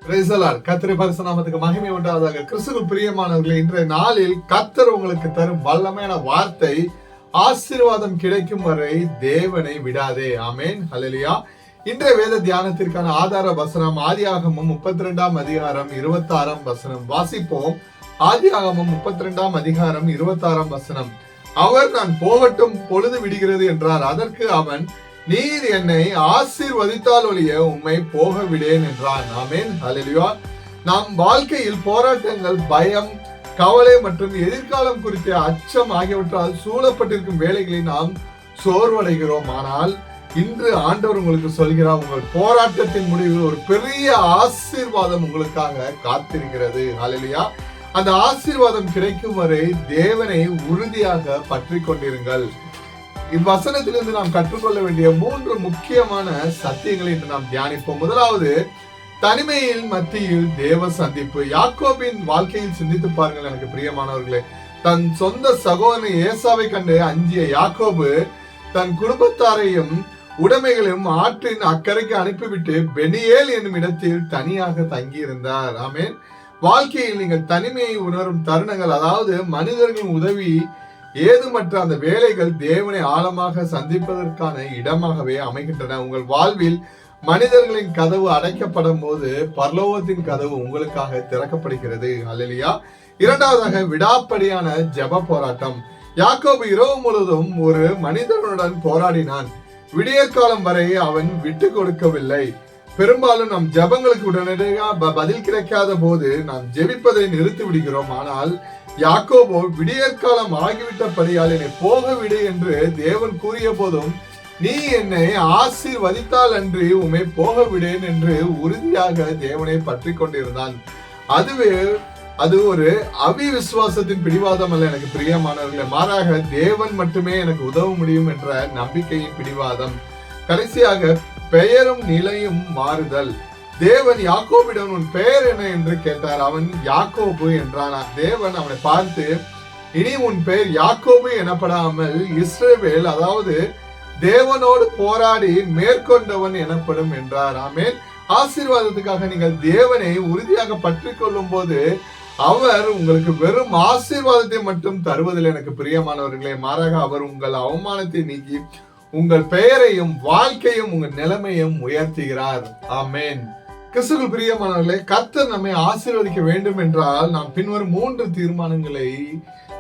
கர்த்தருடைய பரிசுத்த நாமத்துக்கு மகிமை உண்டாவதாக. கிறிஸ்துவுக்குள் பிரியமானவர்களே, இன்றைய நாளில் கர்த்தர் உங்களுக்கு தரும் வல்லமையான வார்த்தை, ஆசீர்வாதம் கிடைக்கும் வரை தேவனை விடாதே. ஆமென், ஹல்லேலூயா. இன்றைய வேத தியானத்திற்கான ஆதார வசனம் ஆதியாகமம் 32 அதிகாரம் 26 வசனம். வாசிப்போம். ஆதியாகமம் 32 அதிகாரம் 26 வசனம். அவர், நான் போகட்டும், பொழுது விடுகிறது என்றார். அதற்கு அவன், நீர் என்னை ஆசீர்வதித்தால் ஒழிய உம்மை போக விடேன் என்றான். ஆமென், ஹல்லேலூயா. நாம் வாழ்க்கையில் போராட்டங்கள், பயம், கவலை மற்றும் எதிர்காலம் குறித்த அச்சம் ஆகியவற்றால் சூழப்பட்டிருக்கும் வேளைகளில் நாம் சோர்வடைகிறோம். ஆனால் இன்று ஆண்டவர் உங்களுக்கு சொல்கிறார், உங்கள் போராட்டத்தின் முடிவில் ஒரு பெரிய ஆசீர்வாதம் உங்களுக்காக காத்திருக்கிறது. ஹல்லேலூயா. அந்த ஆசீர்வாதம் கிடைக்கும் வரை தேவனை உறுதியாக பற்றி கொண்டிருங்கள். இவ்வசனத்திலிருந்து நாம் கற்றுக்கொள்ள வேண்டிய 3 முக்கியமான சத்தியங்களை இன்று நாம் தியானிப்போம். முதலாவது, தனிமையில் மத்தியில் தேவ சந்திப்பு. யாக்கோபின் வாழ்க்கையில் சிந்தித்து பாருங்கள் எனக்கு பிரியமானவர்களே. தன் சொந்த சகோதரன் ஏசாவை கண்டு அஞ்சிய யாக்கோபு தன் குடும்பத்தாரையும் உடைமைகளையும் ஆற்றின் அக்கறைக்கு அனுப்பிவிட்டு பெனியேல் என்னும் இடத்தில் தனியாக தங்கியிருந்தார். ஆமென். வாழ்க்கையில் நீங்கள் தனிமையை உணரும் தருணங்கள், அதாவது மனிதர்களின் உதவி ஏதுமற்ற அந்த வேலைகள் தேவனை ஆழமாக சந்திப்பதற்கான இடமாகவே அமைகின்றன. உங்கள் வாழ்வில் மனிதர்களின் கதவு அடைக்கப்படும் போது பரலோகத்தின் கதவு உங்களுக்காக திறக்கப்படுகிறது. ஹல்லேலூயா. இரண்டாவதாக, விடாப்படியான ஜெப போராட்டம். யாக்கோபு இரவு முழுவதும் ஒரு மனிதனுடன் போராடினான். விடியற்காலம் வரை அவன் விட்டு கொடுக்கவில்லை. பெரும்பாலும் நம் ஜெபங்களுக்கு உடனடியாக பதில் கிடைக்காத போது நாம் ஜெபிப்பதை நிறுத்தி விடுகிறோம். ஆனால் யாக்கோபோ, விடியற்காலம் ஆகிவிட்டபடியால் என்னை போக விடு என்று தேவன் கூறிய போதும், நீ என்னை ஆசீர்வதித்தால் அன்றி உம்மை போக விடேன் என்று உறுதியாக தேவனை பற்றி கொண்டிருந்தான். அது ஒரு அவிவிசுவாசத்தின் பிடிவாதம் அல்ல எனக்கு பிரியமானவர்களே. மாறாக தேவன் மட்டுமே எனக்கு உதவ முடியும் என்ற நம்பிக்கையின் பிடிவாதம். கடைசியாக, பெயரும் நிலையும் மாறுதல். தேவன் யாக்கோபிடம், உன் பெயர் என்ன என்று கேட்டார். அவன் யாக்கோபு என்றான். தேவன் அவனை பார்த்து, இனி உன் பெயர் யாக்கோபு எனப்படாமல் இஸ்ரவேல், அதாவது தேவனோடு போராடி மேற்கொண்டவன் எனப்படும் என்றார். ஆமென். ஆசீர்வாதத்துக்காக நீங்கள் தேவனை உறுதியாக பற்றி கொள்ளும் போது அவர் உங்களுக்கு வெறும் ஆசீர்வாதத்தை மட்டும் தருவதில் எனக்கு பிரியமானவர்களே. மாறாக அவர் உங்கள் அவமானத்தை நீக்கி உங்கள் பெயரையும் வாழ்க்கையும் உங்கள் நிலைமையும் உயர்த்துகிறார். ஆமென். கிறிஸ்துவுக்குள் பிரியமானவர்களே, கர்த்தர் நம்மை ஆசீர்வதிக்க வேண்டும் என்றால் நாம் பின்வரும் 3 தீர்மானங்களை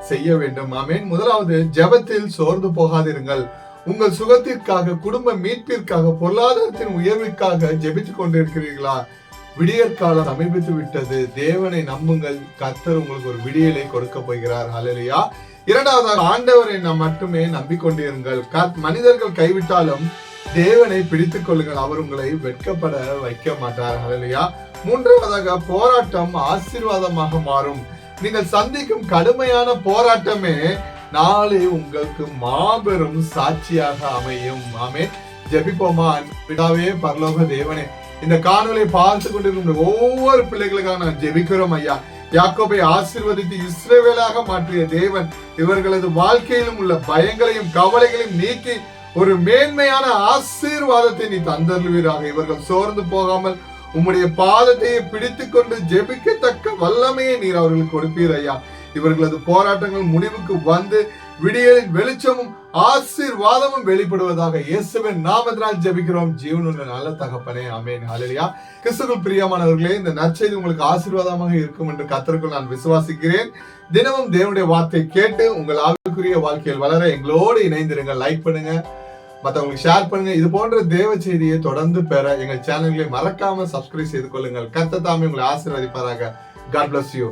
செய்ய வேண்டும். ஆமென். முதலாவது, ஜெபத்தில் சோர்ந்து போகாதிருங்கள். உங்கள் சுகத்திற்காக, குடும்ப மீட்பிற்காக, பொருளாதாரத்தின் உயர்விற்காக ஜெபித்துக் கொண்டிருக்கிறீர்களா? விடியற்காலம் சமீபித்து விட்டது. தேவனை நம்புங்கள். கர்த்தர் உங்களுக்கு ஒரு விடியலை கொடுக்க போகிறார். ஹல்லேலூயா. இரண்டாவதாக, ஆண்டவரை நாம் மட்டுமே நம்பிக்கொண்டிருங்கள். மனிதர்கள் கைவிட்டாலும் தேவனை பிடித்துக் கொள்ளுங்கள். அவர் உங்களை வெட்கப்பட வைக்க மாட்டார். ஹல்லேலூயா. மூன்றாவதாக, போராட்டம் ஆசீர்வாதமாக மாறும். நீங்கள் சந்திக்கும் கடுமையான போராட்டமே நாளை உங்களுக்கு மாபெரும் சாட்சியாக அமையும். ஆமென். ஜெபிப்போமா. பிதாவே, பரலோக தேவனே, இந்த காணொலியை பார்த்து கொண்டிருக்கும் ஒவ்வொரு பிள்ளைகளுக்காக நான் ஜெபிக்கிறோம் ஐயா. யாக்கோபை ஆசீர்வதித்து இஸ்ரவேலாக மாற்றிய தேவன் இவர்களது வாழ்க்கையிலும் உள்ள பயங்களையும் கவலைகளையும் நீக்கி ஒரு மேன்மையான ஆசீர்வாதத்தை நீ தந்தருள்வீராக. இவர்கள் சோர்ந்து போகாமல் உம்முடைய பாதத்தையே பிடித்துக் கொண்டு ஜெபிக்கத்தக்க வல்லமையை நீர் அவர்களுக்கு கொடுப்பீர் ஐயா. இவர்களது போராட்டங்கள் முடிவுக்கு வந்து விடியலின் வெளிச்சமும் ஆசீர்வாதமும் வெளிப்படுவதாக இயேசுவின் நாமத்தினால் ஜெபிக்கிறோம் ஜீவனுள்ள நல்ல தகப்பனே. ஆமென். ஹல்லேலூயா. கிறிஸ்துவுக்குள் பிரியமானவர்களே, இந்த நற்செய்தி உங்களுக்கு ஆசீர்வாதமாக இருக்கும் என்று கர்த்தருக்குள் நான் விசுவாசிக்கிறேன். தினமும் தேவனுடைய வார்த்தை கேட்டு உங்கள் ஆவிக்குரிய வாழ்க்கையில் வளர எங்களோடு இணைந்திருங்க. லைக் பண்ணுங்க, மற்றவங்களுக்கு ஷேர் பண்ணுங்க. இது போன்ற தேவ செய்தியை தொடர்ந்து பெற எங்கள் சேனல்களை மறக்காம சப்ஸ்கிரைப் செய்து கொள்ளுங்கள். கர்த்தர் தாமே உங்களை ஆசீர்வதிப்பாராக. God bless you.